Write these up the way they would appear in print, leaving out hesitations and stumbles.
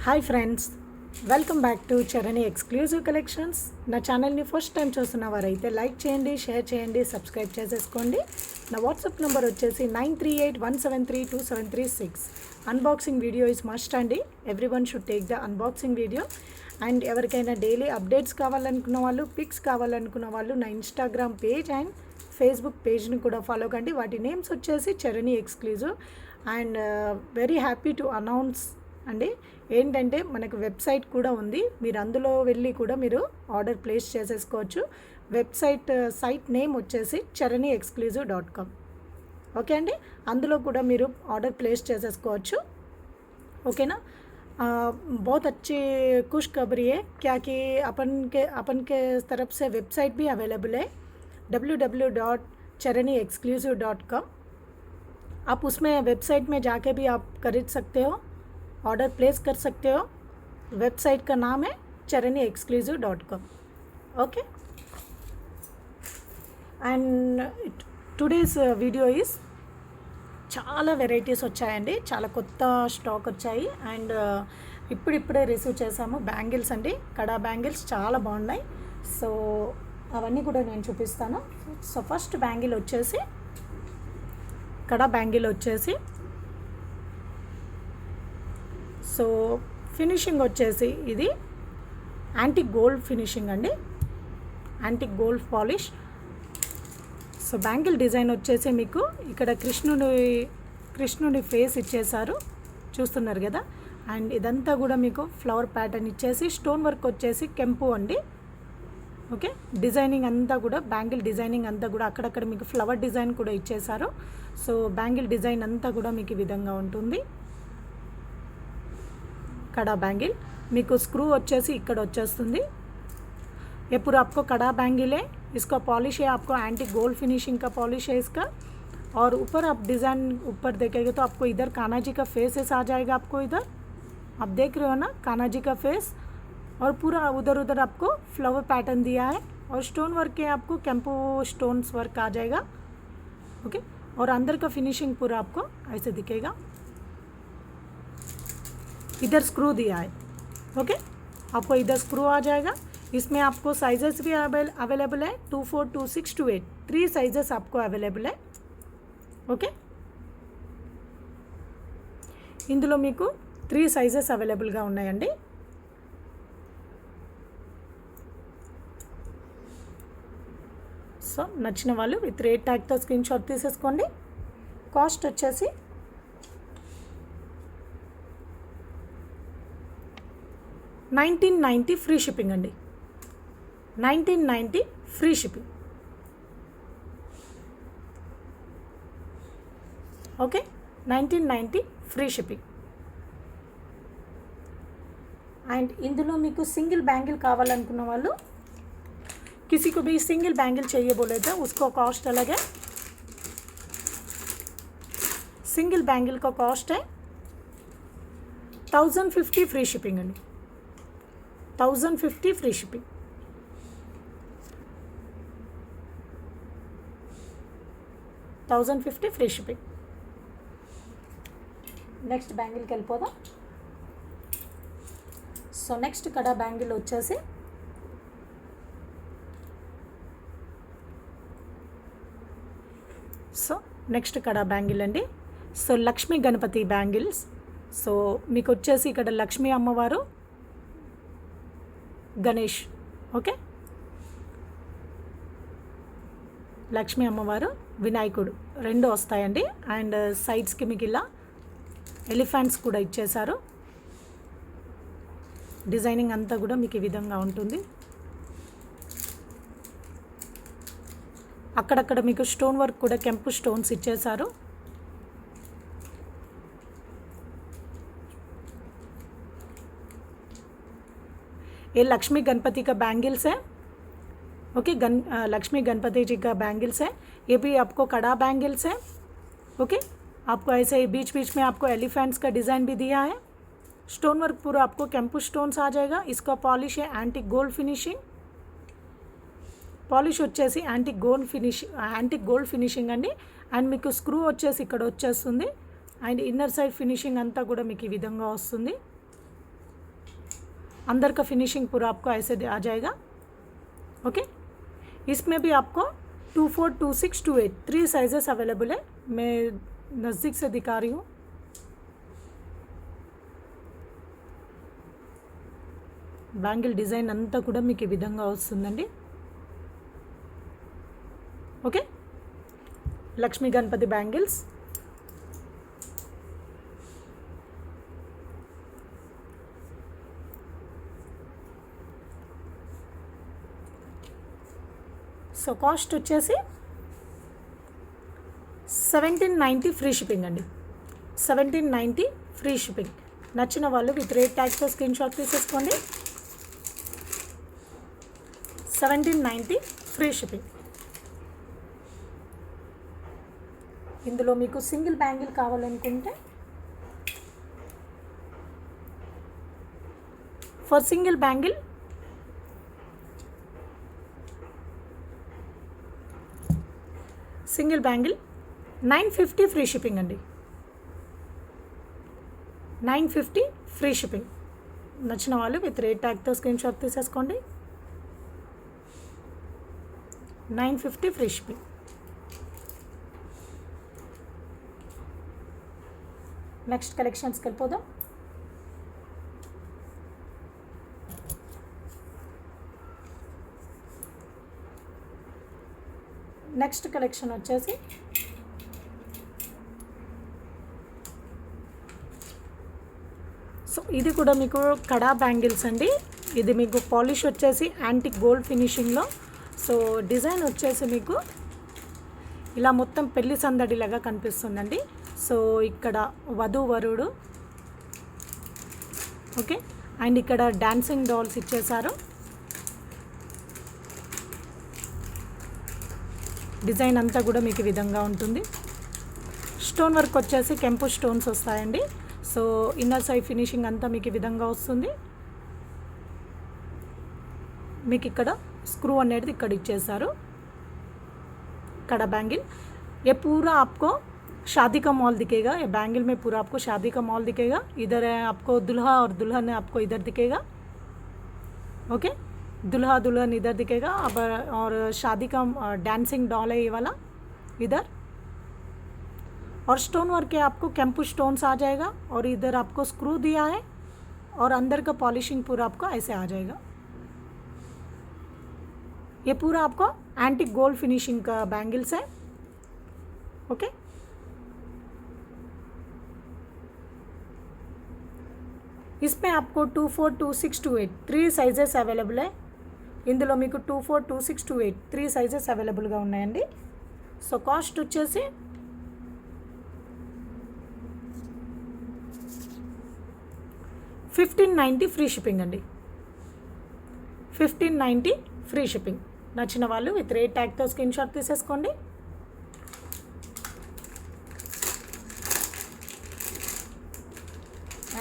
Hi friends, welcome back to Charani exclusive collections. నా ఛానల్ని first time చూస్తున్న వారైతే లైక్ చేయండి, షేర్ చేయండి, సబ్స్క్రైబ్ చేసేసుకోండి. నా వాట్సాప్ నెంబర్ వచ్చేసి 9381732736. అన్బాక్సింగ్ వీడియో ఇస్ మస్ట్ అండి. Everyone should take the unboxing video. And ఎవరికైనా డైలీ అప్డేట్స్ కావాలనుకున్న వాళ్ళు, పిక్స్ కావాలనుకున్న వాళ్ళు నా ఇన్స్టాగ్రామ్ పేజ్ అండ్ ఫేస్బుక్ పేజ్ని కూడా ఫాలో కండి. వాటి నేమ్స్ వచ్చేసి Charani exclusive. And very happy to announce అండి ఏంటంటే మనకు వెబ్సైట్ కూడా ఉంది. మీరు అందులో వెళ్ళి కూడా మీరు ఆర్డర్ ప్లేస్ చేసేసుకోవచ్చు. సైట్ నేమ్ వచ్చేసి charaniexclusive.com. ఓకే అండి, అందులో కూడా మీరు ఆర్డర్ ప్లేస్ చేసేసుకోవచ్చు. ఓకేనా. बहुत अच्छी खुशखबरी है क्या कि अपन के तरफ से वेबसाइट भी अवेलेबल है www.charaniexclusive.com. आप उसमें वेबसाइट में जाके भी आप खरीद सकते हो, ऑर्डर प्लेस कर सकते हो. वेबसाइट का नाम है charaniexclusive.com. Okay. And today's video is చాలా వెరైటీస్ వచ్చాయండి, చాలా కొత్త స్టాక్ వచ్చాయి. అండ్ ఇప్పుడిప్పుడే రిసీవ్ చేసాము బ్యాంగిల్స్ అండి, కడా బ్యాంగిల్స్ చాలా బాగున్నాయి. సో అవన్నీ కూడా నేను చూపిస్తాను. సో ఫస్ట్ బ్యాంగిల్ వచ్చేసి కడా బ్యాంగిల్ వచ్చేసి, సో ఫినిషింగ్ వచ్చేసి ఇది యాంటిక్ గోల్డ్ ఫినిషింగ్ అండి, antique gold polish. So bangle design వచ్చేసి మీకు ఇక్కడ కృష్ణుని ఫేస్ ఇచ్చేసారు, చూస్తున్నారు కదా. అండ్ ఇదంతా కూడా మీకు ఫ్లవర్ ప్యాటర్న్ ఇచ్చేసి, స్టోన్ వర్క్ వచ్చేసి కెంపు అండి. ఓకే, డిజైనింగ్ అంతా కూడా బ్యాంగిల్ డిజైనింగ్ అంతా కూడా అక్కడక్కడ మీకు ఫ్లవర్ డిజైన్ కూడా ఇచ్చేసారు. సో బ్యాంగిల్ డిజైన్ అంతా కూడా మీకు ఈ విధంగా ఉంటుంది. कड़ा बैंगिल మీకు స్క్రూ వచ్చేసి ఇక్కడ వచ్చేస్తుంది. ये पूरा आपको कड़ा बैंगिल है, इसका पॉलिश है आपको एंटिक गोल्ड फिनिशिंग का पॉलिश है इसका. और ऊपर आप डिज़ाइन ऊपर देखेंगे तो आपको इधर कान्हा जी का फेसेस आ जाएगा. आपको इधर आप देख रहे हो ना कान्हा जी का फेस, और पूरा उधर उधर आपको फ्लावर पैटर्न दिया है. और स्टोन वर्क के आपको कैंपो स्टोन्स वर्क आ जाएगा. ओके, और अंदर का फिनिशिंग पूरा आपको ऐसे दिखेगा. इधर स्क्रू दिया है. ओके, आपको इधर स्क्रू आ जाएगा. इसमें आपको साइजेस भी अवेलेबल है 2, 4, 2, 6, 2, 8. 3 साइजेस आपको अवेलेबल है. ओके, ఇందులో మీకు 3 సైజెస్ అవైలబుల్గా ఉన్నాయండి. సో నచ్చిన వాళ్ళు విత్ రేట్ ట్యాగ్తో స్క్రీన్ షాట్ తీసేసుకోండి. కాస్ట్ వచ్చేసి $1990 ఫ్రీ షిప్పింగ్ అండి. $1990 free shipping. Okay, $1990 free shipping. And ఇందులో మీకు సింగిల్ బ్యాంగిల్ కావాలనుకున్న వాళ్ళు, किसी को भी सिंगल बैंगल चाहिए बोले तो उसको कॉस्ट अलग है. सिंगल बैंगल का कॉस्ट है 1050 फ्री शिपिंग अंడి. 1050 free shipping. $1050 free shipping. Next బ్యాంగిల్కి వెళ్ళిపోదాం. సో నెక్స్ట్ కడా బ్యాంగిల్ వచ్చేసి సో నెక్స్ట్ కడా బ్యాంగిల్ అండి. So Lakshmi Ganapati bangles. So మీకు వచ్చేసి ఇక్కడ లక్ష్మీ అమ్మవారు, గణేష్. ఓకే, లక్ష్మీ అమ్మవారు, వినాయకుడు రెండు వస్తాయండి. అండ్ సైడ్స్కి మీకు ఇలా ఎలిఫెంట్స్ కూడా ఇచ్చేసారు. డిజైనింగ్ అంతా కూడా మీకు ఈ విధంగా ఉంటుంది. అక్కడక్కడ మీకు స్టోన్ వర్క్ కూడా కెంపు స్టోన్స్ ఇచ్చేసారు. ये लक्ष्मी गणपति का बैंगल्स है. ओके, लक्ष्मी गणपति जी का बैंगल्स है. ये भी आपको कड़ा बैंगल्स है. ओके, आपको ऐसे ही बीच बीच में आपको एलिफेंट्स का डिज़ाइन भी दिया है. स्टोन वर्क पूरा आपको कैंपू स्टोन्स आ जाएगा. इसका पॉलिश है एंटिक गोल्ड फिनिशिंग. పాలిష్ వచ్చేసి యాంటిక్ గోల్డ్ ఫినిషింగ్ అండి. అండ్ మీకు స్క్రూ వచ్చేసి ఇక్కడ వచ్చేస్తుంది. అండ్ ఇన్నర్ సైడ్ ఫినిషింగ్ అంతా కూడా మీకు ఈ విధంగా వస్తుంది. अंदर का फिनिशिंग पूरा आपको ऐसे आ जाएगा। ओके, इसमें भी आपको 24, 26, 28 3 साइजेस अवेलेबल है। मैं नज़दीक से दिखा रही हूँ। బ్యాంగిల్ డిజైన్ అంతా కూడా మీకు ఈ విధంగా వస్తుందండి। Okay, Lakshmi Ganapati bangles. So cost వచ్చేసి 1790 ఫ్రీ షిప్పింగ్ అండి। 1790 ఫ్రీ షిప్పింగ్। నచ్చిన వాళ్ళు విత్ రేట్ ట్యాగ్తో స్క్రీన్ షాట్ తీసేసుకోండి। 1790 ఫ్రీ షిప్పింగ్। ఇందులో మీకు సింగిల్ బ్యాంగిల్ కావాలనుకుంటే for single bangle single bangle 950 free shipping అండి। 950 ఫ్రీ షిప్పింగ్। నచ్చిన వాళ్ళు విత్ రేట్ ట్యాగ్తో స్క్రీన్ షాట్ తీసేసుకోండి। 950 ఫ్రీ షిప్పింగ్। నెక్స్ట్ కలెక్షన్స్కి వెళ్ళిపోదాం। నెక్స్ట్ కలెక్షన్ వచ్చేసి సో ఇది కూడా మీకు కడా బ్యాంగిల్స్ అండి। ఇది మీకు పాలిష్ వచ్చేసి యాంటిక్ గోల్డ్ ఫినిషింగ్లో। సో డిజైన్ వచ్చేసి మీకు ఇలా మొత్తం పెళ్లి సందడిలాగా కనిపిస్తుందండి। సో ఇక్కడ వధూవరుడు, ఓకే, అండ్ ఇక్కడ డాన్సింగ్ డాల్స్ ఇచ్చేసారు। డిజైన్ అంతా కూడా మీకు ఈ విధంగా ఉంటుంది। స్టోన్ వర్క్ వచ్చేసి కెంపు స్టోన్స్ వస్తాయండి। సో ఇన్నర్ సైడ్ ఫినిషింగ్ అంతా మీకు ఈ విధంగా వస్తుంది। మీకు ఇక్కడ स्क्रू అనేది ఇక్కడ ఇచ్చేసారు। कड़ा बैंगल ये पूरा आपको शादी का मॉल दिखेगा। ये बैंगल में पूरा आपको शादी का मॉल दिखेगा। इधर है आपको दुल्हा और दुल्हन आपको इधर दिखेगा। ओके, दुल्हा दुल्हन इधर दिखेगा। अब और शादी का डांसिंग डॉल है ये वाला इधर। और स्टोन वर्क है आपको कैंपू स्टोन्स आ जाएगा। और इधर आपको स्क्रू दिया है और अंदर का पॉलिशिंग पूरा आपको ऐसे आ जाएगा। ये पूरा आपको एंटिक गोल्ड फिनिशिंग का बैंगल्स है। ओके, इसमें आपको 24, 26, 28 3 साइजेस अवेलेबल है। ఇందులో మీకు 24, 26, 28 3 సైజెస్ అవైలబుల్గా ఉన్నాయండి। సో కాస్ట్ వచ్చేసి $1590 ఫ్రీ షిప్పింగ్ అండి। 1590 ఫ్రీ షిప్పింగ్। నచ్చిన వాళ్ళు విత్ రేట్ ట్యాగ్తో స్క్రీన్ షాట్ తీసేసుకోండి।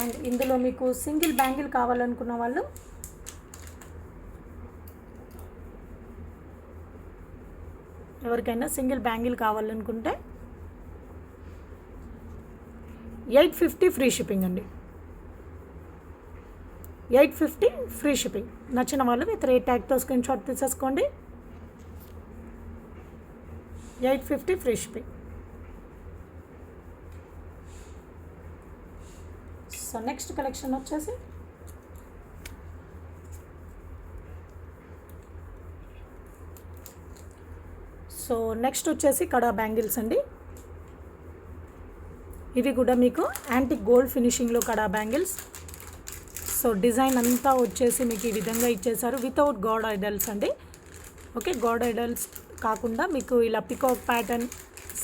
అండ్ ఇందులో మీకు సింగిల్ బ్యాంగిల్ కావాలనుకున్న వాళ్ళు ఎవరికైనా సింగిల్ బ్యాంగిల్ కావాలనుకుంటే 850 ఫ్రీ షిప్పింగ్ అండి। 850 ఫ్రీ షిప్పింగ్। నచ్చిన వాళ్ళు విత్ రేట్ ట్యాగ్తో స్క్రీన్ షాట్ తీసేసుకోండి। 850 free shipping. So next collection వచ్చేసి సో నెక్స్ట్ వచ్చేసి కడా బ్యాంగిల్స్ అండి। ఇవి కూడా మీకు యాంటిక్ గోల్డ్ ఫినిషింగ్లో కడా బ్యాంగిల్స్। సో డిజైన్ అంతా వచ్చేసి మీకు ఈ విధంగా ఇచ్చేసారు వితౌట్ గాడ్ ఐడల్స్ అండి। ఓకే, గాడ్ ఐడల్స్ కాకుండా మీకు ఇలా పికాక్ ప్యాటర్న్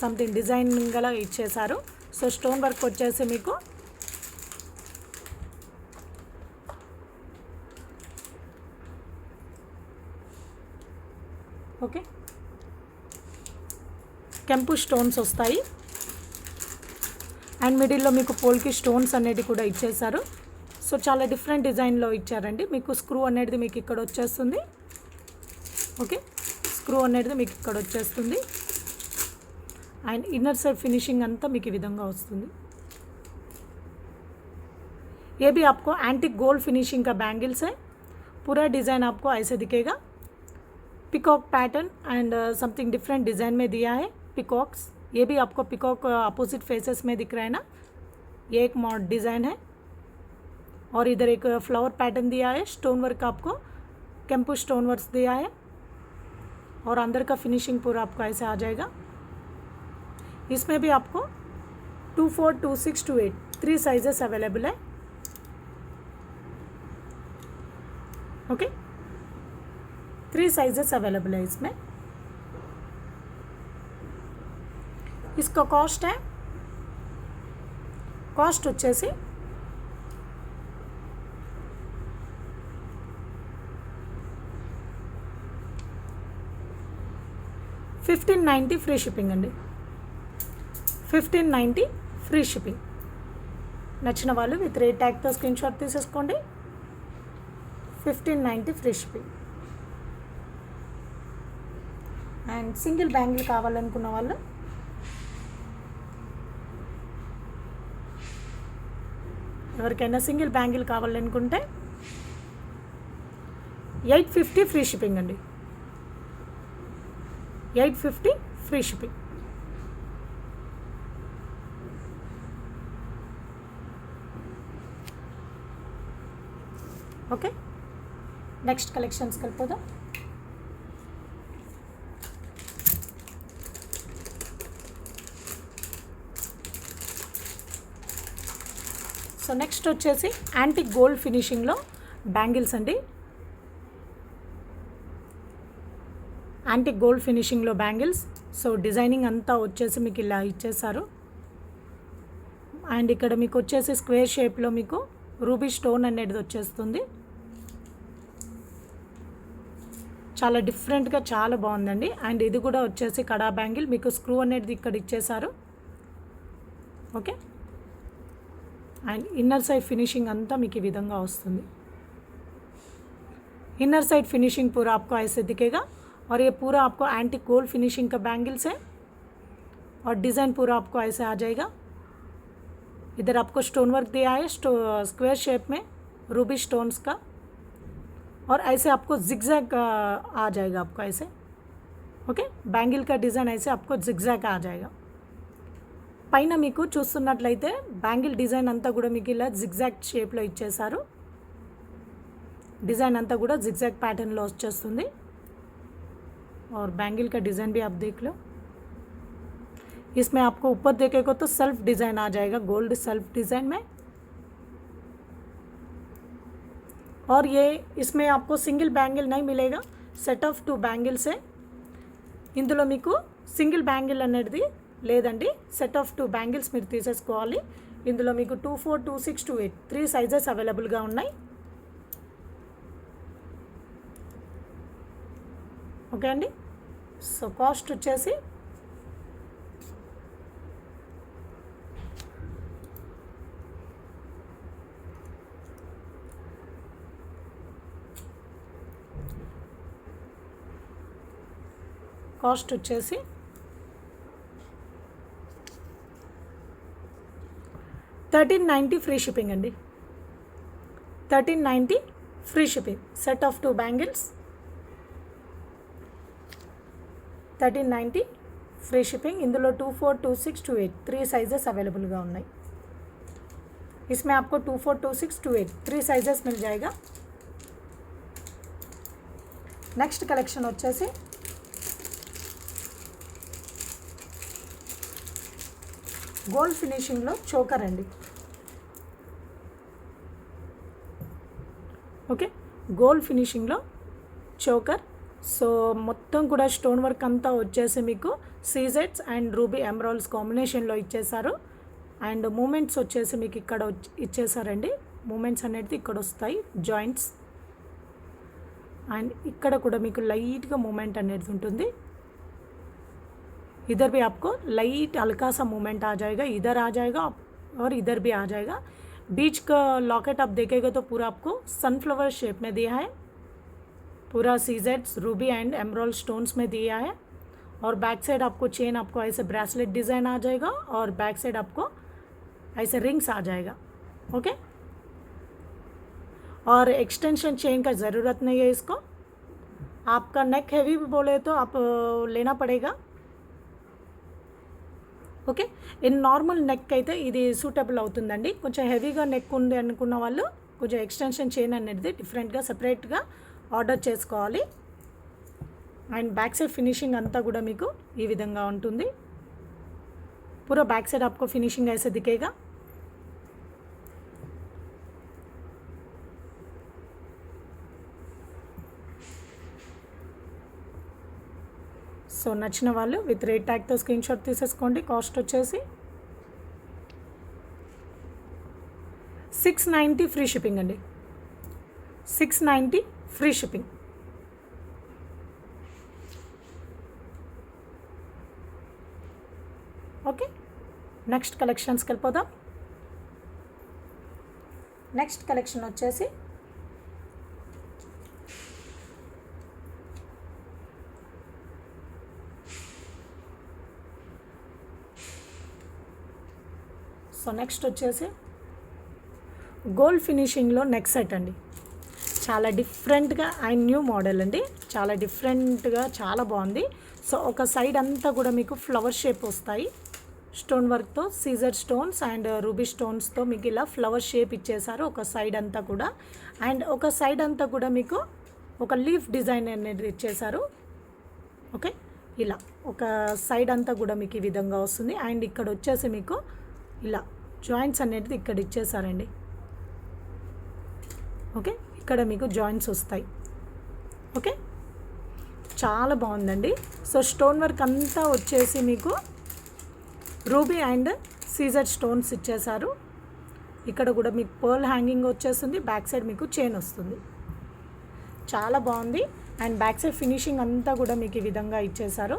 సంథింగ్ డిజైన్ గల ఇచ్చేసారు। సో స్టోన్ వర్క్ వచ్చేసి మీకు ఓకే కెంపు స్టోన్స్ వస్తాయి। అండ్ మిడిల్లో మీకు పోల్కి స్టోన్స్ అనేది కూడా ఇచ్చేసారు। సో చాలా డిఫరెంట్ డిజైన్లో ఇచ్చారండి। మీకు స్క్రూ అనేది మీకు ఇక్కడ వచ్చేస్తుంది। ఓకే, స్క్రూ అనేది మీకు ఇక్కడ వచ్చేస్తుంది। అండ్ ఇన్నర్ సైడ్ ఫినిషింగ్ అంతా మీకు ఈ విధంగా వస్తుంది। ये भी आपको एंटिक गोल्ड फिनिशिंग का बैंगल्स है। पूरा डिज़ाइन आपको ऐसे दिखेगा, peacock pattern and something different design में दिया है पिकॉक्स। ये भी आपको पिकॉक अपोजिट फेसेस में दिख रहा है ना, ये एक मॉड डिज़ाइन है। और इधर एक फ्लावर पैटर्न दिया है, स्टोन वर्क आपको कैंपू स्टोन वर्क दिया है और अंदर का फिनिशिंग पूरा आपको ऐसे आ जाएगा। इसमें भी आपको 24, 26, 28 3 साइजेस अवेलेबल है। ओके, 3 साइजेस अवेलेबल है इसमें। इसका कॉस्ट है, कॉस्ट వచ్చేసి 1590 ఫ్రీ షిప్పింగ్ అండి, 1590 ఫ్రీ షిప్పింగ్। నచ్చిన వాళ్ళు విత్ రేట్ ట్యాగ్తో స్క్రీన్ షాట్ తీసేసుకోండి, 1590 free shipping. And single bangle కావాలనుకున్న వాళ్ళు ఎవరికైనా సింగిల్ బ్యాంగిల్ కావాలనుకుంటే 850 ఫ్రీ షిప్పింగ్ అండి, 850 ఫ్రీ షిప్పింగ్। ఓకే, నెక్స్ట్ కలెక్షన్స్కి వెళ్ళిపోదాం। సో నెక్స్ట్ వచ్చేసి యాంటిక్ గోల్డ్ ఫినిషింగ్లో బ్యాంగిల్స్ అండి, యాంటిక్ గోల్డ్ ఫినిషింగ్లో బ్యాంగిల్స్। సో డిజైనింగ్ అంతా వచ్చేసి మీకు ఇలా ఇచ్చేసారు అండ్ ఇక్కడ మీకు వచ్చేసి స్క్వేర్ షేప్లో మీకు రూబీ స్టోన్ అనేది వచ్చేస్తుంది। చాలా డిఫరెంట్గా చాలా బాగుందండి। అండ్ ఇది కూడా వచ్చేసి కడా బ్యాంగిల్, మీకు స్క్రూ అనేది ఇక్కడ ఇచ్చేసారు। Okay, and inner side finishing అంతా మీకు ఈ విధంగా వస్తుంది। इनर साइड फिनिशिंग पूरा आपको ऐसे दिखेगा और ये पूरा आपको एंटिक गोल्ड फिनिशिंग का बैंगल्स है और डिज़ाइन पूरा आपको ऐसे आ जाएगा। इधर आपको स्टोन वर्क दिया है स्क्वायर शेप में रूबी स्टोन्स का और ऐसे आपको जिगजैग आ जाएगा आपको ऐसे। ओके, बैंगिल का डिज़ाइन ऐसे आपको जिगजैग आ जाएगा। పైన మీకు చూస్తున్నట్లయితే బ్యాంగిల్ డిజైన్ అంతా కూడా మీకు ఇలా జిగ్జాగ్ షేప్లో ఇచ్చేసారు। डिज़ाइन अंता కూడా जिगजैग पैटर्न లో వచ్చేస్తుంది और बैंगल का डिज़ाइन भी आप देख लो। इसमें आपको ऊपर देखेगा तो सेल्फ डिज़ाइन आ जाएगा, गोल्ड सेल्फ डिज़ाइन में। और ये इसमें आपको सिंगल बैंगल नहीं मिलेगा, सेट ऑफ 2 बैंगल्स है। ఇందులో మీకు సింగిల్ బ్యాంగిల్ అనేది లేదండి, సెట్ ఆఫ్ 2 బ్యాంగిల్స్ మీరు తీసేసుకోవాలి। ఇందులో మీకు 24, 26, 28 3 సైజెస్ అవైలబుల్గా ఉన్నాయి। ఓకే అండి, సో కాస్ట్ వచ్చేసి కాస్ట్ వచ్చేసి 1390 ఫ్రీ షిప్పింగ్ అండి, 1390 free shipping. Set of 2 bangles 1390 free shipping. ఇందులో 24, 26, 28 3 साइजेस अवेलेबलగా ఉన్నాయి। इसमें आपको 24, 26, 28 3 साइजेस मिल जाएगा। నెక్స్ట్ కలెక్షన్ వచ్చేసి గోల్డ్ ఫినిషింగ్లో చోకర్ అండి। ఓకే, గోల్డ్ ఫినిషింగ్లో చోకర్। సో మొత్తం కూడా స్టోన్ వర్క్ అంతా వచ్చేసి మీకు సీజెట్స్ అండ్ రూబీ ఎమరాల్డ్స్ కాంబినేషన్లో ఇచ్చేసారు। అండ్ మూమెంట్స్ వచ్చేసి మీకు ఇక్కడ ఇచ్చేసారండి, మూమెంట్స్ అనేది ఇక్కడ వస్తాయి జాయింట్స్। అండ్ ఇక్కడ కూడా మీకు లైట్గా మూమెంట్ అనేది ఉంటుంది। इधर भी आपको लाइट हल्का सा मूवमेंट आ जाएगा, इधर आ जाएगा और इधर भी आ जाएगा। बीच का लॉकेट आप देखेगा तो पूरा आपको सनफ्लावर शेप में दिया है, पूरा सीजेट्स रूबी एंड एमराल्ड स्टोन्स में दिया है। और बैक साइड आपको चेन आपको ऐसे ब्रेसलेट डिज़ाइन आ जाएगा और बैक साइड आपको ऐसे रिंग्स आ जाएगा। ओके, और एक्सटेंशन चेन का ज़रूरत नहीं है इसको। आपका नेक हैवी बोले तो आप लेना पड़ेगा। ఓకే, ఇన్ నార్మల్ నెక్ అయితే ఇది సూటబుల్ అవుతుందండి. కొంచెం హెవీగా నెక్ ఉంది అనుకున్న వాళ్ళు కొంచెం ఎక్స్టెన్షన్ చైన్ అనేది డిఫరెంట్గా సెపరేట్గా ఆర్డర్ చేసుకోవాలి. అండ్ బ్యాక్ సైడ్ ఫినిషింగ్ అంతా కూడా మీకు ఈ విధంగా ఉంటుంది. पूरा बैक साइड आपको फिनिशिंग ऐसे दिखेगा. సో నచ్చిన వాళ్ళు విత్ రేట్ ట్యాగ్తో స్క్రీన్ షాట్ తీసేసుకోండి. కాస్ట్ వచ్చేసి 690 ఫ్రీ షిప్పింగ్ అండి. 690 ఫ్రీ షిప్పింగ్. ఓకే, నెక్స్ట్ కలెక్షన్స్కి వెళ్ళిపోదాం. నెక్స్ట్ కలెక్షన్ వచ్చేసి నెక్స్ట్ వచ్చేసి గోల్డ్ ఫినిషింగ్లో నెక్ సెట్ అండి. చాలా డిఫరెంట్గా అండ్ న్యూ మోడల్ అండి. చాలా డిఫరెంట్గా చాలా బాగుంది. సో ఒక సైడ్ అంతా కూడా మీకు ఫ్లవర్ షేప్ వస్తాయి. స్టోన్ వర్క్తో సీజర్ స్టోన్స్ అండ్ రూబీ స్టోన్స్తో మీకు ఇలా ఫ్లవర్ షేప్ ఇచ్చేసారు ఒక సైడ్ అంతా కూడా. అండ్ ఒక సైడ్ అంతా కూడా మీకు ఒక లీఫ్ డిజైన్ అనేది ఇచ్చేసారు. ఓకే, ఇలా ఒక సైడ్ అంతా కూడా మీకు ఈ విధంగా వస్తుంది. అండ్ ఇక్కడ వచ్చేసి మీకు ఇలా జాయింట్స్ అనేది ఇక్కడ ఇచ్చేసారండి. ఓకే, ఇక్కడ మీకు జాయింట్స్ వస్తాయి. ఓకే, చాలా బాగుందండి. సో స్టోన్ వర్క్ అంతా వచ్చేసి మీకు రూబీ అండ్ సీజర్ స్టోన్స్ ఇచ్చేసారు. ఇక్కడ కూడా మీకు పర్ల్ హ్యాంగింగ్ వచ్చేస్తుంది. బ్యాక్ సైడ్ మీకు చైన్ వస్తుంది. చాలా బాగుంది. అండ్ బ్యాక్ సైడ్ ఫినిషింగ్ అంతా కూడా మీకు ఈ విధంగా ఇచ్చేసారు.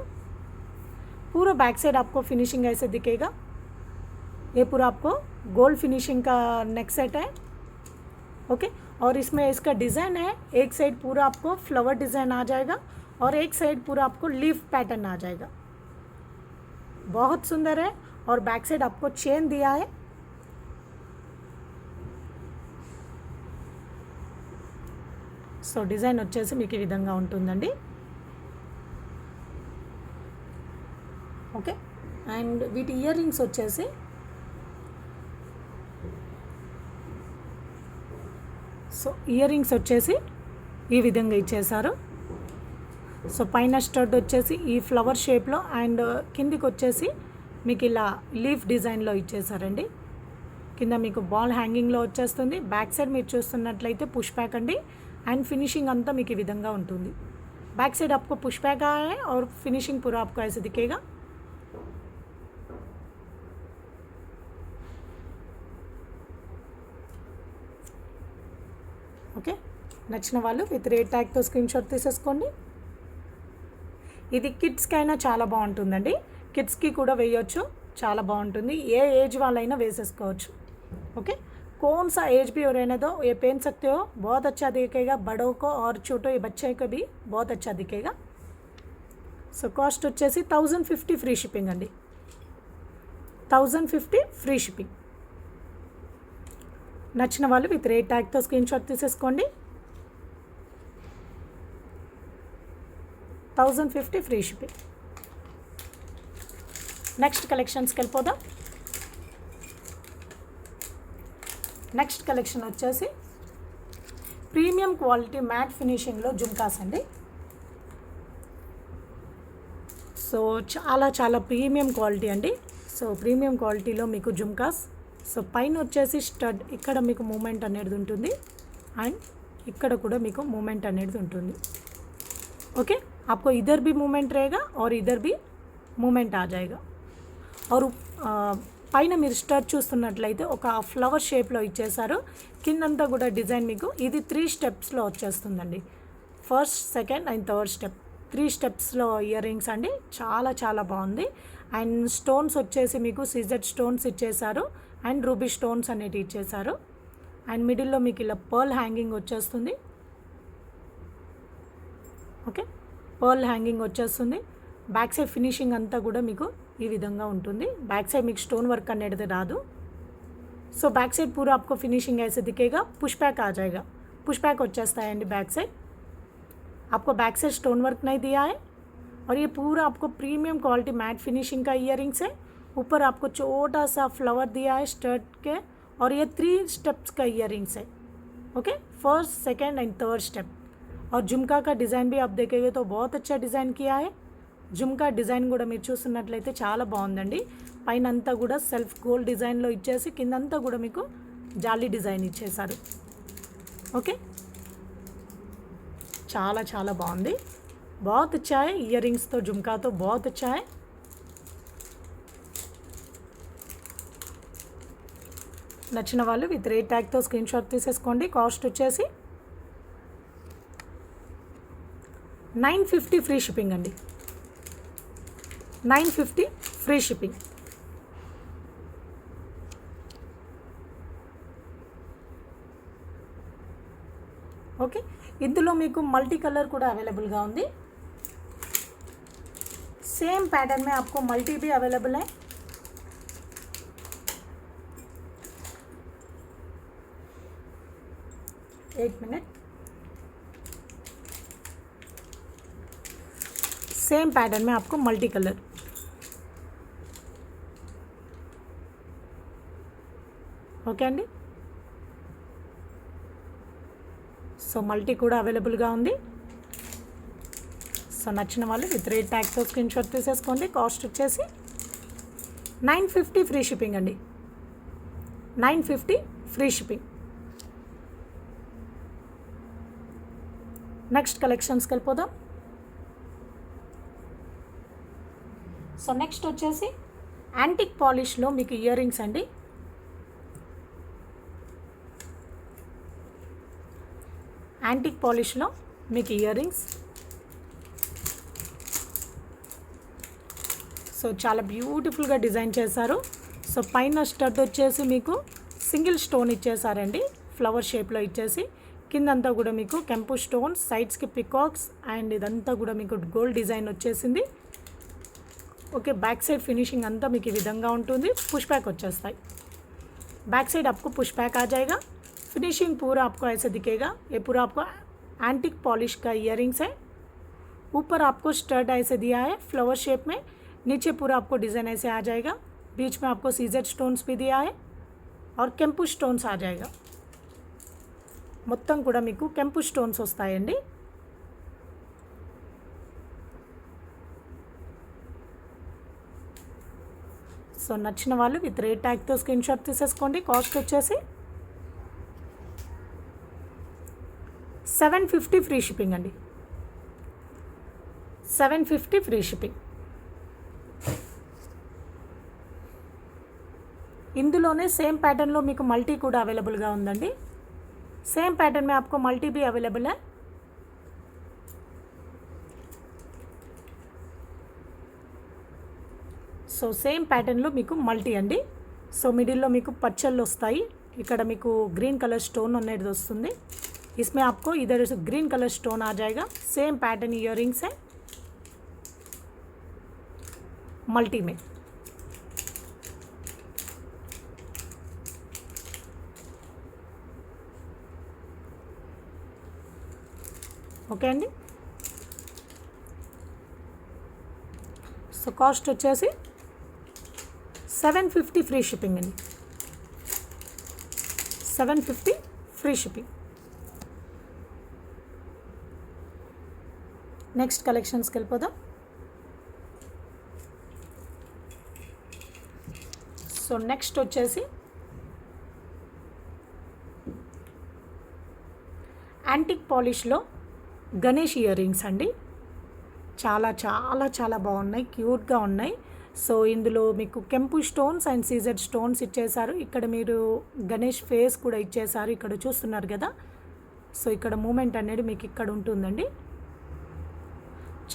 पूरा बैक साइड आपको फिनिशिंग ऐसे दिखेगा. ये पूरा आपको गोल्ड फिनिशिंग का नेक सेट है. ओके, और इसमें इसका डिज़ाइन है. एक साइड पूरा आपको फ्लावर डिज़ाइन आ जाएगा और एक साइड पूरा आपको लीफ पैटर्न आ जाएगा. बहुत सुंदर है. और बैक साइड आपको चेन दिया है. సో డిజైన్ వచ్చేసి మీకు ఈ విధంగా ఉంటుందండి. ఓకే, అండ్ వీటి ఇయర్ రింగ్స్ వచ్చేసి సో ఇయర్ రింగ్స్ వచ్చేసి ఈ విధంగా ఇచ్చేసారు. సో పైన స్టడ్ వచ్చేసి ఈ ఫ్లవర్ షేప్లో అండ్ కిందికి వచ్చేసి మీకు ఇలా లీఫ్ డిజైన్లో ఇచ్చేసారండి. కింద మీకు బాల్ హ్యాంగింగ్లో వచ్చేస్తుంది. బ్యాక్ సైడ్ మీరు చూస్తున్నట్లయితే పుష్ బ్యాక్ అండి. एंड फिनिशिंग अंता మీకు ఈ విధంగా ఉంటుంది. बैक साइड आपको पुश बैक आया है और फिनिशिंग पूरा आपको ऐसे दिखेगा. ఓకే, నచ్చిన వాళ్ళు విత్ రేట్ ట్యాగ్తో స్క్రీన్ షాట్ తీసేసుకోండి. ఇది కిడ్స్కైనా చాలా బాగుంటుందండి. కిడ్స్కి కూడా వేయొచ్చు, చాలా బాగుంటుంది. ఏ ఏజ్ వాళ్ళైనా వేసేసుకోవచ్చు. ఓకే, कौन सा एज भी हो रहने दो, ये पहन सकते हो. बहुत अच्छा दिखेगा बड़ों को और छोटो ये बच्चे को भी बहुत अच्छा दिखेगा. సో కాస్ట్ వచ్చేసి 1050 ఫ్రీ షిప్పింగ్ అండి. 1050 ఫ్రీ షిప్పింగ్. నచ్చిన వాళ్ళు విత్ రేట్ ట్యాగ్తో స్క్రీన్ షాట్ తీసేసుకోండి. 1050 ఫ్రీ షిప్పింగ్. నెక్స్ట్ కలెక్షన్స్కి వెళ్ళిపోదాం. నెక్స్ట్ కలెక్షన్ వచ్చేసి ప్రీమియం క్వాలిటీ మ్యాట్ ఫినిషింగ్లో జుమ్కాస్ అండి. సో చాలా చాలా ప్రీమియం క్వాలిటీ అండి. సో ప్రీమియం క్వాలిటీలో మీకు జుమ్కాస్. సో పైన వచ్చేసి స్టడ్, ఇక్కడ మీకు మూమెంట్ అనేది ఉంటుంది అండ్ ఇక్కడ కూడా మీకు మూమెంట్ అనేది ఉంటుంది. ఓకే, आपको इधर भी मूवमेंट रहेगा और इधर भी मूवमेंट आ जाएगा. और పైన మీరు స్టడ్ చూస్తున్నట్లయితే ఒక ఫ్లవర్ షేప్లో ఇచ్చేసారు. కిందంతా కూడా డిజైన్ మీకు ఇది 3 స్టెప్స్లో వచ్చేస్తుందండి. First, second and third step 3 స్టెప్స్లో ఇయర్ రింగ్స్ అండి. చాలా చాలా బాగుంది. అండ్ స్టోన్స్ వచ్చేసి మీకు సీజర్ స్టోన్స్ ఇచ్చేసారు అండ్ రూబీ స్టోన్స్ అనేవి ఇచ్చేసారు. అండ్ మిడిల్లో మీకు ఇలా పర్ల్ హ్యాంగింగ్ వచ్చేస్తుంది. ఓకే, పర్ల్ హ్యాంగింగ్ వచ్చేస్తుంది. బ్యాక్ సైడ్ ఫినిషింగ్ అంతా కూడా మీకు ఈ విధంగా ఉంటుంది. बैक साइड మీకు స్టోన్ వర్క్ అనేది రాదు. సో बैक साइड पूरा आपको फिनिशिंग ऐसे दिखेगा. पुश बैक आ जाएगा. पुश बैक వచ్చేస్తాయండి बैक साइड। आपको बैक साइड स्टोन वर्क नहीं दिया है और ये पूरा आपको प्रीमियम क्वालिटी मैट फिनिशिंग का इयरिंग्स है। ऊपर आपको छोटा सा फ्लावर दिया है स्टड के और ये 3 स्टेप्स का इयरिंग्स है। Okay, first second and third step. और झुमका का डिज़ाइन भी आप देखेंगे तो बहुत अच्छा डिज़ाइन किया है। झుమ్కా డిజైన్ కూడా మీరు చూస్తున్నట్లయితే చాలా బాగుందండి। పైన అంతా కూడా సెల్ఫ్ గోల్డ్ డిజైన్లో ఇచ్చేసి కిందంతా కూడా మీకు జాలీ డిజైన్ ఇచ్చేసారు। ఓకే, చాలా చాలా బాగుంది। बहुत अच्छा है, इयरिंग्स तो झुमका तो बहुत अच्छा है। నచ్చిన వాళ్ళు విత్ రేట్ ట్యాగ్తో స్క్రీన్ షాట్ తీసేసుకోండి। కాస్ట్ వచ్చేసి 950 ఫ్రీ షిప్పింగ్ అండి। 950 ఫ్రీ షిప్పింగ్। ఓకే, ఇందులో మీకు మల్టీ కలర్ కూడా అవైలబుల్గా ఉంది। सेम पैटर्न में आपको मल्टी भी अवेलेबल है। एक मिनट, सेम पैटर्न में आपको मल्टी कलर। ఓకే అండి, సో మల్టీ కూడా అవైలబుల్గా ఉంది। సో నచ్చిన వాళ్ళు విత్ రేట్ ట్యాగ్తో స్క్రీన్ షాట్ తీసేసుకోండి। కాస్ట్ వచ్చేసి 950 ఫ్రీ షిప్పింగ్ అండి। 950 ఫ్రీ షిప్పింగ్। నెక్స్ట్ కలెక్షన్స్కి వెళ్ళిపోదాం। సో నెక్స్ట్ వచ్చేసి యాంటిక్ పాలిష్లో మీకు ఇయర్ రింగ్స్ అండి। యాంటిక్ పాలిష్లో మీకు ఇయర్ రింగ్స్। సో చాలా బ్యూటిఫుల్గా డిజైన్ చేశారు। సో పైన స్టడ్ వచ్చేసి మీకు సింగిల్ స్టోన్ ఇచ్చేసారండి, ఫ్లవర్ షేప్లో ఇచ్చేసి కిందంతా కూడా మీకు కెంపు స్టోన్స్, సైడ్స్కి పికాక్స్ అండ్ ఇదంతా కూడా మీకు గోల్డ్ డిజైన్ వచ్చేసింది। ఓకే, बैक साइड फिनिशिंग अंता మీకు ఈ విధంగా ఉంటుంది। पुश बैक వచ్చేస్తాయి। बैक साइड आपको पुश बैक आ जाएगा। फिनिशिंग पूरा आपको ऐसे दिखेगा। ये पूरा आपको एंटिक पॉलिश का इयरिंग्स है। ऊपर आपको स्टड ऐसे दिया है फ्लावर शेप में, नीचे पूरा आपको डिज़ाइन ऐसे आ जाएगा। बीच में आपको सीजेड स्टोन्स भी दिया है और केंपू स्टोन्स आ जाएगा। మొత్తం కూడా మీకు కెంపు స్టోన్స్ వస్తాయండి। సో నచ్చిన వాళ్ళు విత్ రేట్ ట్యాగ్తో స్క్రీన్ షాట్ తీసేసుకోండి। కాస్ట్ వచ్చేసి 750 ఫ్రీ షిప్పింగ్ అండి। 750 ఫ్రీ షిప్పింగ్। ఇందులోనే సేమ్ ప్యాటర్న్లో మీకు మల్టీ కూడా అవైలబుల్గా ఉందండి। सेम पैटर्न में आपको मल्टी भी अवेलेबल है। సో సేమ్ ప్యాటర్న్లో మీకు మల్టీ అండి। సో మిడిల్లో మీకు పచ్చళ్ళు వస్తాయి, ఇక్కడ మీకు గ్రీన్ కలర్ స్టోన్ అనేది వస్తుంది। इसमें आपको इधर ग्रीन कलर स्टोन आ जाएगा। सेम पैटर्न इयरिंग्स है मल्टी में। ఓకే అండి, సో కాస్ట్ వచ్చేసి 750 ఫ్రీ షిప్పింగ్ అండి। 750 ఫ్రీ షిప్పింగ్। నెక్స్ట్ కలెక్షన్స్కి వెళ్ళిపోదాం। సో నెక్స్ట్ వచ్చేసి యాంటిక్ పాలిష్లో గణేష్ ఇయర్ రింగ్స్ అండి। చాలా చాలా చాలా బాగున్నాయి, క్యూట్గా ఉన్నాయి। సో ఇందులో మీకు కెంపు స్టోన్స్ అండ్ సీజెడ్ స్టోన్స్ ఇచ్చేసారు। ఇక్కడ మీరు గణేష్ ఫేస్ కూడా ఇచ్చేసారు, ఇక్కడ చూస్తున్నారు కదా। సో ఇక్కడ మూమెంట్ అనేది మీకు ఇక్కడ ఉంటుందండి,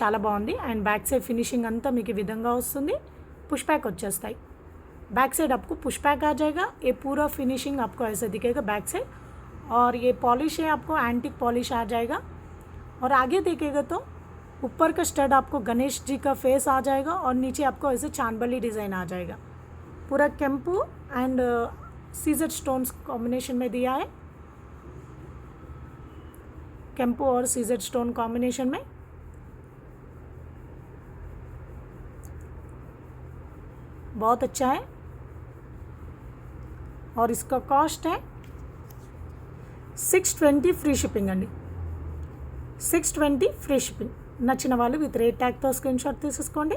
చాలా బాగుంది। అండ్ బ్యాక్ సైడ్ ఫినిషింగ్ అంతా మీకు ఈ విధంగా వస్తుంది। पुश बैक వచ్చేస్తాయి। बैक साइड आपको पुश बैक आ जाएगा। ये पूरा फिनिशिंग आपको ऐसे दिखेगा बैक साइड। और ये पॉलिश है, आपको एंटिक पॉलिश आ जाएगा। और आगे देखिएगा तो ऊपर का स्टड आपको गणेश जी का फेस आ जाएगा और नीचे आपको ऐसे चांदबली डिज़ाइन आ जाएगा। पूरा केंपू एंड सीजर स्टोन्स कॉम्बिनेशन में दिया है। केम्पू और सीजर स्टोन कॉम्बिनेशन में। बहुत अच्छा है और इसका कॉस्ट है 620 ఫ్రీ షిప్పింగ్ అండి, 620 ఫ్రీ షిప్పింగ్। నచ్చిన వాళ్ళు విత్ రేట్ ట్యాగ్తో స్క్రీన్ షాట్ తీసేసుకోండి,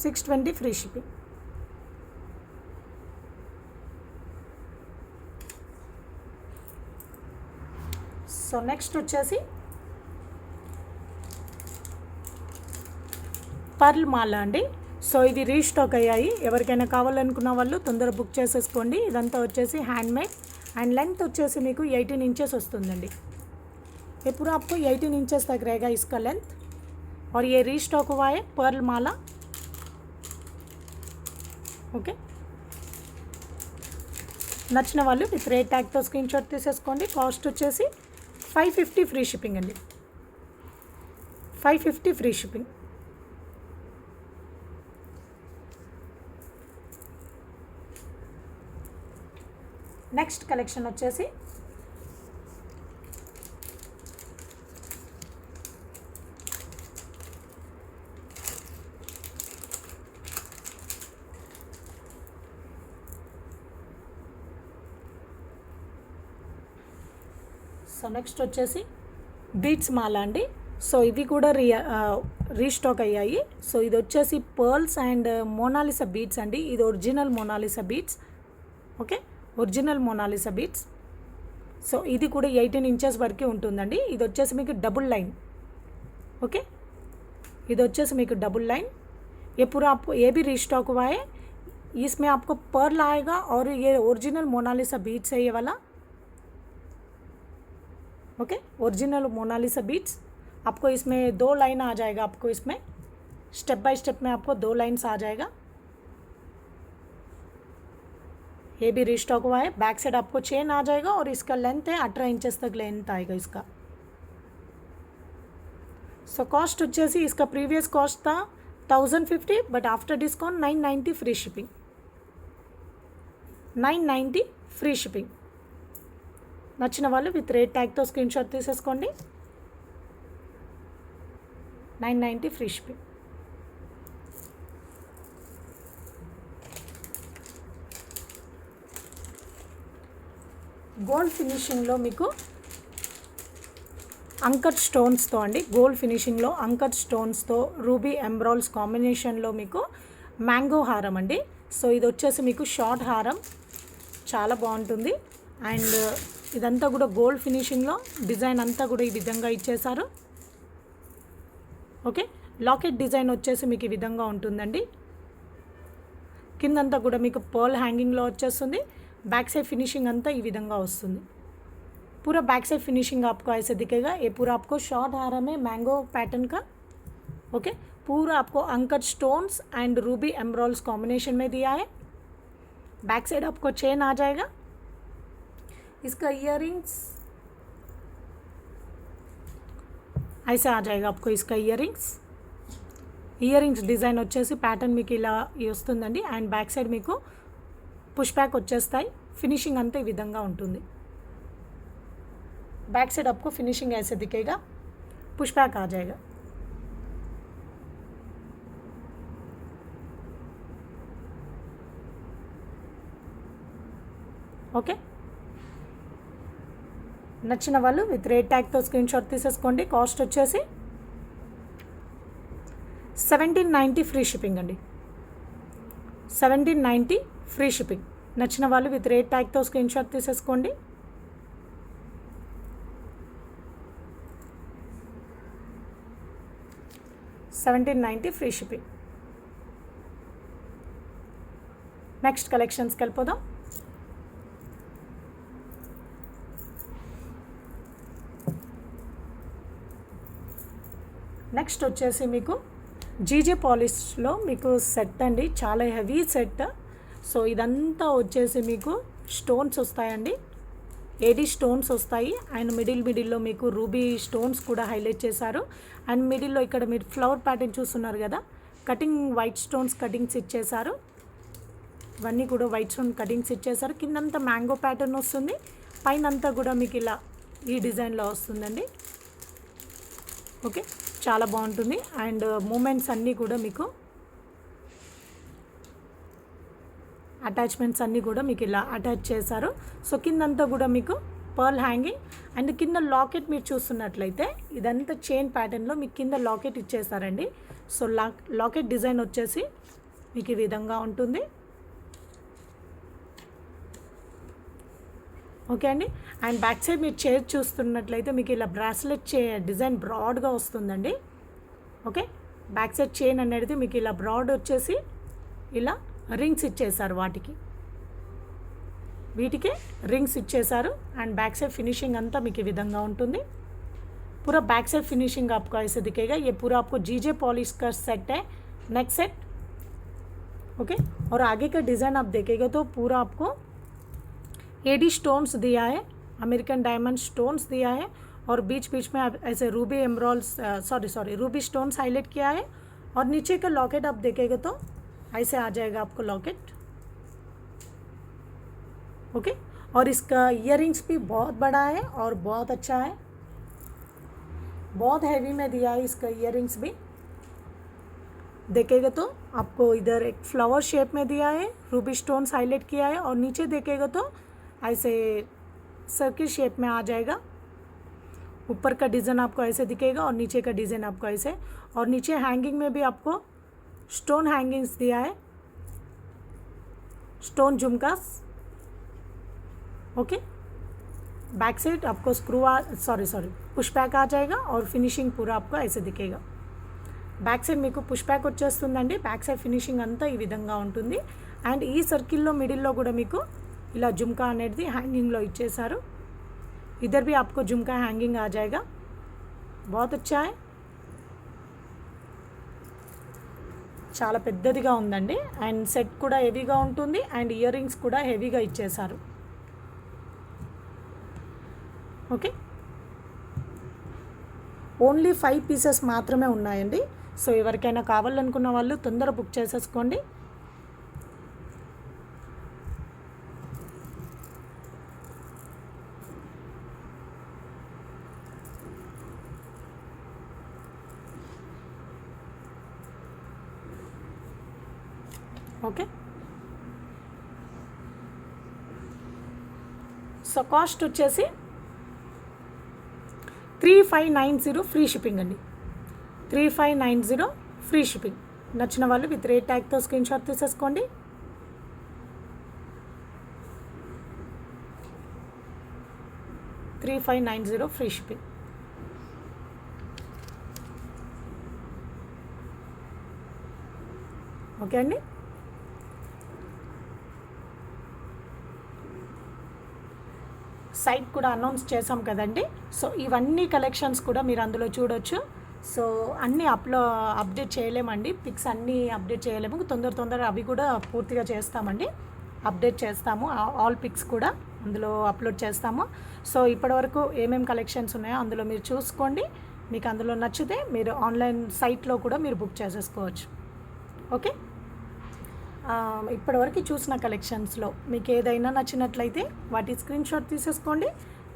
620 ఫ్రీ షిప్పింగ్। సో నెక్స్ట్ వచ్చేసి పర్ల్ మాల అండి। సో ఇది రీస్టాక్ అయ్యాయి, ఎవరికైనా కావాలనుకున్న వాళ్ళు తొందర బుక్ చేసేసుకోండి। ఇదంతా వచ్చేసి హ్యాండ్మేడ్ అండ్ लेंथ వచ్చేసి మీకు 18 इंचेस వస్తుందండి। ये पूरा आपको 18 इंचेस तक रहेगा इसका लेंथ और ये रीस्टॉक हुआ है पर्ल माला। ఓకే, నచ్చిన వాళ్ళు విత్ రేట్ ట్యాగ్తో స్క్రీన్ షాట్ తీసేసుకోండి। కాస్ట్ వచ్చేసి 550 ఫ్రీ షిప్పింగ్ అండి, 550 ఫ్రీ షిప్పింగ్। నెక్స్ట్ కలెక్షన్ వచ్చేసి సో నెక్స్ట్ వచ్చేసి బీట్స్ మాల అండి। సో ఇవి కూడా రీస్టాక్ అయ్యాయి। సో ఇది వచ్చేసి పర్ల్స్ అండ్ మోనాలిసా బీట్స్ అండి, ఇది original Mona Lisa beads. Okay, original Mona Lisa beads. So ఇది కూడా 18 इंचेस వరకు ఉంటుందండి। ఇది వచ్చేసి మీకు డబుల్ लाइन। ओके, ఇది వచ్చేసి మీకు डबल लाइन। ये पूरा आपको ये भी रीस्टॉक हुआ है, इसमें आपको पर्ल आएगा और ये ओरिजिनल मोनालिसा बीट्स है ये वाला। Okay, original Mona Lisa beads. आपको इसमें 2 लाइन आ जाएगा, आपको इसमें स्टेप बाय स्टेप में आपको 2 लाइन्स आ जाएगा। ये भी रीस्टॉक हुआ है। बैक साइड आपको चेन आ जाएगा और इसका लेंथ है 18 इंचेस तक लेंथ आएगा इसका। सो कॉस्ट వచ్చేసి इसका प्रीवियस कॉस्ट था 1050 but after discount 990 free shipping, 990 free shipping. నచ్చిన వాళ్ళు విత్ రేట్ ట్యాగ్తో స్క్రీన్ షాట్ తీసేసుకోండి, 990 ఫ్రీ షిప్పింగ్। గోల్డ్ ఫినిషింగ్లో మీకు అంకర్ స్టోన్స్తో అండి, గోల్డ్ ఫినిషింగ్లో అంకర్ స్టోన్స్తో రూబీ ఎంబ్రాయిల్స్ కాంబినేషన్లో మీకు మ్యాంగో హారం అండి। సో ఇది వచ్చేసి మీకు షార్ట్ హారం, చాలా బాగుంటుంది। అండ్ ఇదంతా కూడా గోల్డ్ ఫినిషింగ్లో డిజైన్ అంతా కూడా ఈ విధంగా ఇచ్చేసారు। ఓకే, లాకెట్ డిజైన్ వచ్చేసి మీకు ఈ విధంగా ఉంటుందండి। కిందంతా కూడా మీకు పర్ల్ హ్యాంగింగ్లో వచ్చేస్తుంది। बैक साइड फिनिशिंग अंता ई विधंगा वस्तुंदी। पूरा बैक साइड फिनिशिंग आपको ऐसे दिखेगा। ये पूरा आपको शॉर्ट हारम है मैंगो पैटर्न का। ओके, पूरा आपको अंकट स्टोन्स एंड रूबी एम्ब्रॉयल्स कॉम्बिनेशन में दिया है। बैक साइड आपको चेन आ जाएगा। इसका इयररिंग्स ऐसे आ जाएगा आपको, इसका इयरिंग्स डिज़ाइन వచ్చేసి पैटर्न మీకు ఇలా వస్తుందండి। అండ్ బ్యాక్ సైడ్ మీకు పుష్ బ్యాక్ వచ్చేస్తాయి। फिनिशिंग अंत ఈ విధంగా ఉంటుంది। बैक साइड आपको फिनिशिंग ऐसे दिखेगा, पुश बैक आ जाएगा। ఓకే, నచ్చిన వాళ్ళు విత్ రేట్ ట్యాగ్తో స్క్రీన్ షాట్ తీసేసుకోండి। కాస్ట్ వచ్చేసి 1790 ఫ్రీ షిప్పింగ్ అండి, 1790 ఫ్రీ షిప్పింగ్। నచ్చిన వాళ్ళు విత్ రేట్ ట్యాగ్తో స్క్రీన్ షాట్ తీసేసుకోండి। $1790 ఫ్రీ షిప్పింగ్। నెక్స్ట్ కలెక్షన్స్కి వెళ్ళిపోదాం। నెక్స్ట్ వచ్చేసి మీకు జీజే పాలిష్లో మీకు సెట్ అండి, చాలా హెవీ సెట్। సో ఇదంతా వచ్చేసి మీకు స్టోన్స్ వస్తాయండి, ఏడీ స్టోన్స్ వస్తాయి। అండ్ మిడిల్లో మీకు రూబీ స్టోన్స్ కూడా హైలైట్ చేశారు। అండ్ మిడిల్లో ఇక్కడ మీరు ఫ్లవర్ ప్యాటర్న్ చూస్తున్నారు కదా, కటింగ్ వైట్ స్టోన్స్ కటింగ్స్ ఇచ్చేసారు। ఇవన్నీ కూడా వైట్ స్టోన్ కటింగ్స్ ఇచ్చేసారు। కిందంతా మ్యాంగో ప్యాటర్న్ వస్తుంది, పైన అంతా కూడా మీకు ఇలా ఈ డిజైన్లో వస్తుందండి. ఓకే, చాలా బాగుంటుంది. అండ్ మూమెంట్స్ అన్నీ కూడా మీకు అటాచ్మెంట్స్ అన్నీ కూడా మీకు ఇలా అటాచ్ చేశారు. సో కిందంతా కూడా మీకు పర్ల్ హ్యాంగింగ్ అండ్ కింద లాకెట్ మీరు చూస్తున్నట్లయితే ఇదంతా చైన్ ప్యాటర్న్లో మీకు కింద లాకెట్ ఇచ్చేసారండి. సో లాకెట్ డిజైన్ వచ్చేసి మీకు ఈ విధంగా ఉంటుంది. ఓకే అండి. అండ్ బ్యాక్ సైడ్ మీరు చైర్ చూస్తున్నట్లయితే మీకు ఇలా బ్రాస్లెట్ డిజైన్ బ్రాడ్గా వస్తుందండి. ఓకే, బ్యాక్ సైడ్ చైన్ అనేది మీకు ఇలా బ్రాడ్ వచ్చేసి ఇలా రింగ్స్ ఇచ్చేసారు, వీటికి రింగ్స్ ఇచ్చేసారు. అండ్ बैक साइड फिनिशिंग अंता మీకు ఈ విధంగా ఉంటుంది. पूरा बैक साइड फिनिशिंग आपको ऐसे दिखेगा. ये पूरा आपको जीजे पॉलिश का सेट है, नेक सेट. ओके, और आगे का डिज़ाइन आप देखेगा तो पूरा आपको एडी स्टोन्स दिया है, अमेरिकन डायमंड स्टोन्स दिया है और बीच बीच में आप ऐसे Ruby emeralds Ruby stones highlight किया है. और नीचे का लॉकेट आप देखेगा तो ऐसे आ जाएगा आपको लॉकेट. ओके, और इसका इयररिंग्स भी बहुत बड़ा है और बहुत अच्छा है, बहुत हैवी में दिया है इसका इयररिंग्स भी. देखेगा तो आपको इधर एक फ्लावर शेप में दिया है, रूबी स्टोन्स हाईलाइट किया है और नीचे देखेगा तो ऐसे सर्किल शेप में आ जाएगा. ऊपर का डिज़ाइन आपको ऐसे दिखेगा और नीचे का डिज़ाइन आपको ऐसे. और नीचे हैंगिंग में भी आपको स्टोन हैंगिंग्स दिया है, स्टोन झुमकास. ओके, बैक साइड आपको पुश बैक आ जाएगा और फिनिशिंग पूरा आपको ऐसे दिखेगा. బ్యాక్ సైడ్ మీకు పుష్ బ్యాక్ వచ్చేస్తుందండి. బ్యాక్ సైడ్ ఫినిషింగ్ అంతా ఈ విధంగా ఉంటుంది. అండ్ ఈ సర్కిల్లో మిడిల్లో కూడా మీకు ఇలా జుమ్కా అనేది హ్యాంగింగ్లో ఇచ్చేసారు. ఇద్దర్ भी आपको झुमका हैंगिंग आ जाएगा. बहुत अच्छा है, చాలా పెద్దదిగా ఉందండి. అండ్ సెట్ కూడా హెవీగా ఉంటుంది అండ్ ఇయర్ రింగ్స్ కూడా హెవీగా ఇచ్చేసారు. ఓకే, ఓన్లీ 5 పీసెస్ మాత్రమే ఉన్నాయండి. సో ఎవరికైనా కావాలనుకున్న వాళ్ళు తొందర బుక్ చేసేసుకోండి. ఓకే, సో కాస్ట్ వచ్చేసి 3590 ఫ్రీ షిప్పింగ్ అండి. 3590 ఫ్రీ షిప్పింగ్. నచ్చిన వాళ్ళు విత్ రేట్ ట్యాగ్తో స్క్రీన్ షాట్ తీసేసుకోండి. $3590 ఫ్రీ షిప్పింగ్. ఓకే అండి. సైట్ కూడా అనౌన్స్ చేసాం కదండి. సో ఇవన్నీ కలెక్షన్స్ కూడా మీరు అందులో చూడొచ్చు. సో అన్నీ అప్డేట్ చేయలేమండి, పిక్స్ అన్నీ అప్డేట్ చేయలేము. తొందర అవి కూడా పూర్తిగా చేస్తామండి, అప్డేట్ చేస్తాము. ఆల్ పిక్స్ కూడా అందులో అప్లోడ్ చేస్తాము. సో ఇప్పటివరకు ఏమేమి కలెక్షన్స్ ఉన్నాయో అందులో మీరు చూసుకోండి. మీకు అందులో నచ్చితే మీరు ఆన్లైన్ సైట్లో కూడా మీరు బుక్ చేసేసుకోవచ్చు. ఓకే, ఇప్పటివరకు చూసిన కలెక్షన్స్లో మీకు ఏదైనా నచ్చినట్లయితే వాటి స్క్రీన్ షాట్ తీసేసుకోండి.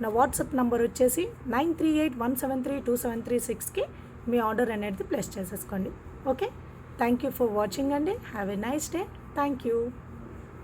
నా వాట్సాప్ నెంబర్ వచ్చేసి 9381732736కి మీ ఆర్డర్ అనేది ప్లేస్ చేసేసుకోండి. Okay, thank you for watching అండి. Have a nice day. Thank you.